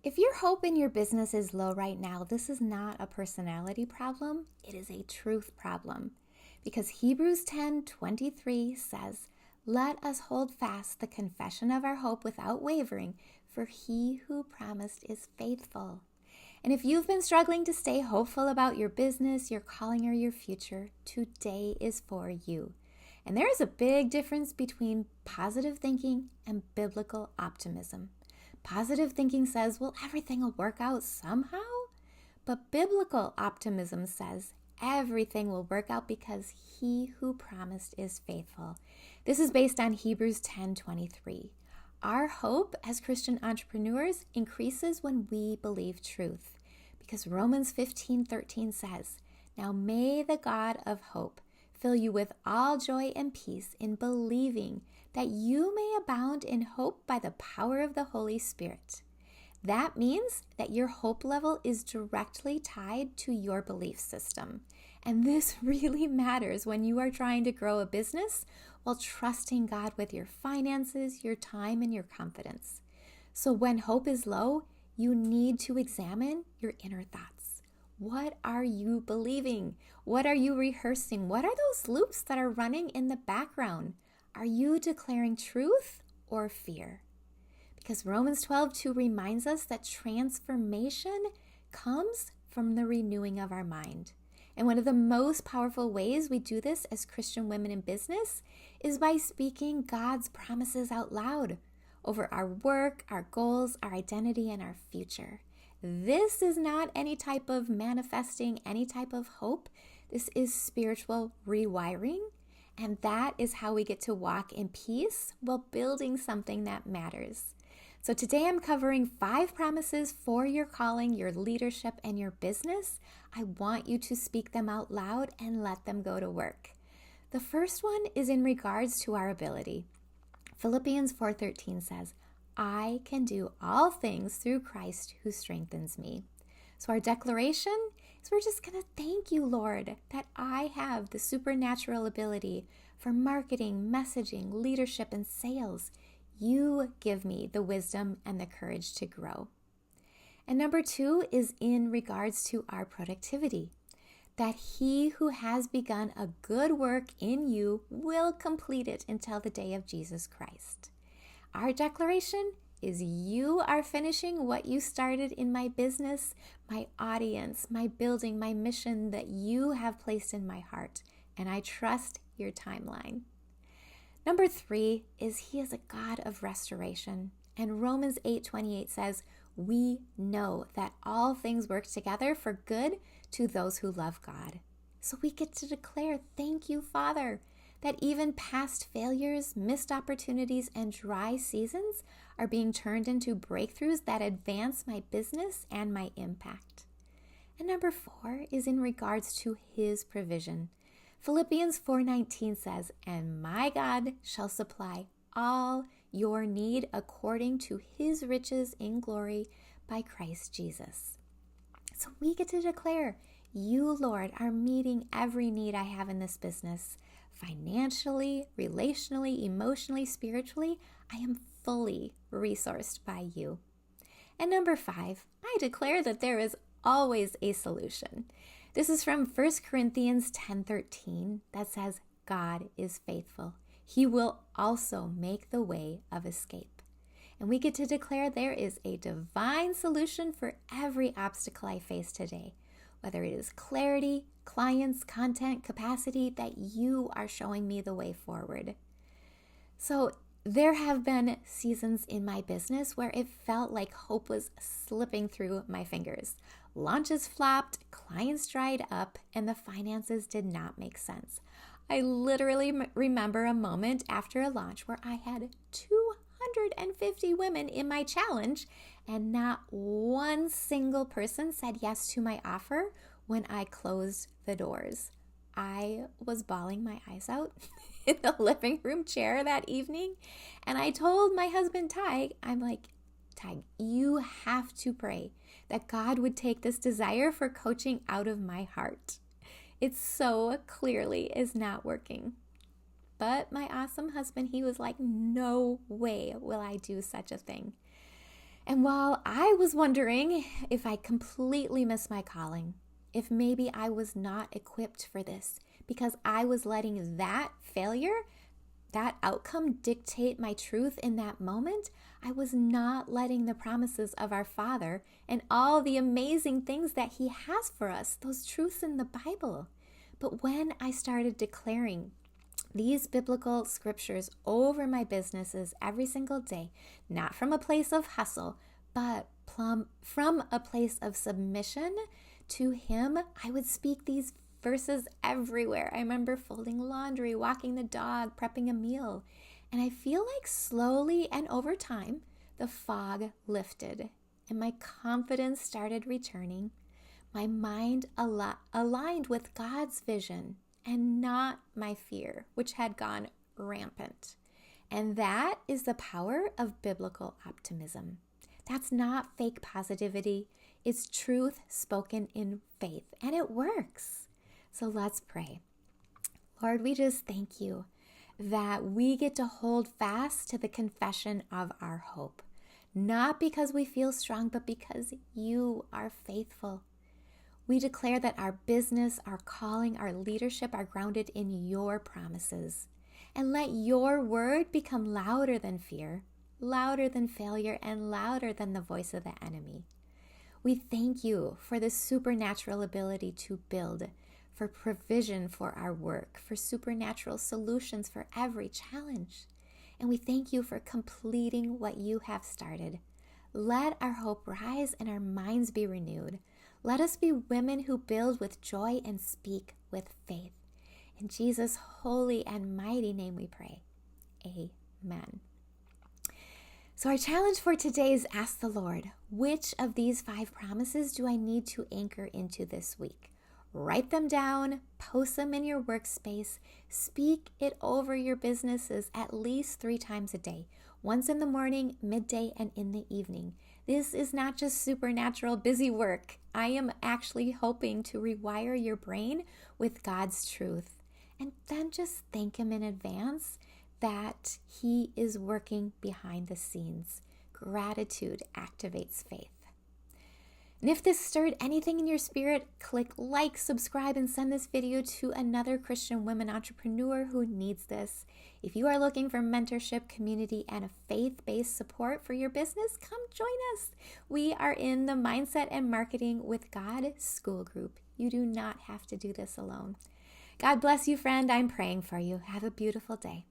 If your hope in your business is low right now, this is not a personality problem. It is a truth problem. Because Hebrews 10:23 says, "Let us hold fast the confession of our hope without wavering, for he who promised is faithful." And if you've been struggling to stay hopeful about your business, your calling, or your future, today is for you. And there is a big difference between positive thinking and biblical optimism. Positive thinking says, well, everything will work out somehow. But biblical optimism says, everything will work out because he who promised is faithful. This is based on Hebrews 10:23. Our hope as Christian entrepreneurs increases when we believe truth. Because Romans 15:13 says, "Now may the God of hope fill you with all joy and peace in believing, that you may abound in hope by the power of the Holy Spirit." That means that your hope level is directly tied to your belief system. And this really matters when you are trying to grow a business while trusting God with your finances, your time, and your confidence. So when hope is low, you need to examine your inner thoughts. What are you believing? What are you rehearsing? What are those loops that are running in the background? Are you declaring truth or fear? Because Romans 12:2 reminds us that transformation comes from the renewing of our mind. And one of the most powerful ways we do this as Christian women in business is by speaking God's promises out loud over our work, our goals, our identity, and our future. This is not any type of manifesting, any type of hope. This is spiritual rewiring, and that is how we get to walk in peace while building something that matters. So today I'm covering 5 promises for your calling, your leadership, and your business. I want you to speak them out loud and let them go to work. The first one is in regards to our ability. Philippians 4:13 says, "I can do all things through Christ who strengthens me." So our declaration is we're just going to thank you, Lord, that I have the supernatural ability for marketing, messaging, leadership, and sales. You give me the wisdom and the courage to grow. And number 2 is in regards to our productivity, that he who has begun a good work in you will complete it until the day of Jesus Christ. Our declaration is you are finishing what you started in my business, my audience, my building, my mission that you have placed in my heart, and I trust your timeline. Number 3 is he is a God of restoration. And Romans 8:28 says, "We know that all things work together for good to those who love God." So we get to declare, thank you, Father, that even past failures, missed opportunities, and dry seasons are being turned into breakthroughs that advance my business and my impact. And number 4 is in regards to his provision. Philippians 4:19 says, "And my God shall supply all your need according to his riches in glory by Christ Jesus." So we get to declare, you, Lord, are meeting every need I have in this business. Financially, relationally, emotionally, spiritually, I am fully resourced by you. And number 5, I declare that there is always a solution. This is from 1 Corinthians 10:13 that says, "God is faithful. He will also make the way of escape." And we get to declare there is a divine solution for every obstacle I face today, whether it is clarity, clients, content, capacity, that you are showing me the way forward. So there have been seasons in my business where it felt like hope was slipping through my fingers. Launches flopped, clients dried up, and the finances did not make sense. I literally remember a moment after a launch where I had 250 women in my challenge, and not one single person said yes to my offer when I closed the doors. I was bawling my eyes out in the living room chair that evening, and I told my husband, Ty, I'm like, Ty, you have to pray that God would take this desire for coaching out of my heart. It so clearly is not working. But my awesome husband, he was like, no way will I do such a thing. And while I was wondering if I completely missed my calling, if maybe I was not equipped for this because I was letting that failure, that outcome dictate my truth in that moment, I was not letting the promises of our Father and all the amazing things that He has for us, those truths in the Bible. But when I started declaring these biblical scriptures over my businesses every single day, not from a place of hustle, but from a place of submission to Him, I would speak these verses everywhere. I remember folding laundry, walking the dog, prepping a meal. And I feel like slowly and over time, the fog lifted and my confidence started returning. My mind aligned with God's vision and not my fear, which had gone rampant. And that is the power of biblical optimism. That's not fake positivity. It's truth spoken in faith, and it works. So let's pray. Lord, we just thank you that we get to hold fast to the confession of our hope, not because we feel strong, but because you are faithful. We declare that our business, our calling, our leadership are grounded in your promises. And let your word become louder than fear, louder than failure, and louder than the voice of the enemy. We thank you for the supernatural ability to build, for provision for our work, for supernatural solutions for every challenge. And we thank you for completing what you have started. Let our hope rise and our minds be renewed. Let us be women who build with joy and speak with faith. In Jesus' holy and mighty name we pray. Amen. So our challenge for today is ask the Lord, which of these 5 promises do I need to anchor into this week? Write them down, post them in your workspace, speak it over your businesses at least 3 times a day, once in the morning, midday, and in the evening. This is not just supernatural busy work. I am actually hoping to rewire your brain with God's truth. And then just thank Him in advance that He is working behind the scenes. Gratitude activates faith. And if this stirred anything in your spirit, click like, subscribe, and send this video to another Christian women entrepreneur who needs this. If you are looking for mentorship, community, and a faith-based support for your business, come join us. We are in the Mindset and Marketing with God Skool group. You do not have to do this alone. God bless you, friend. I'm praying for you. Have a beautiful day.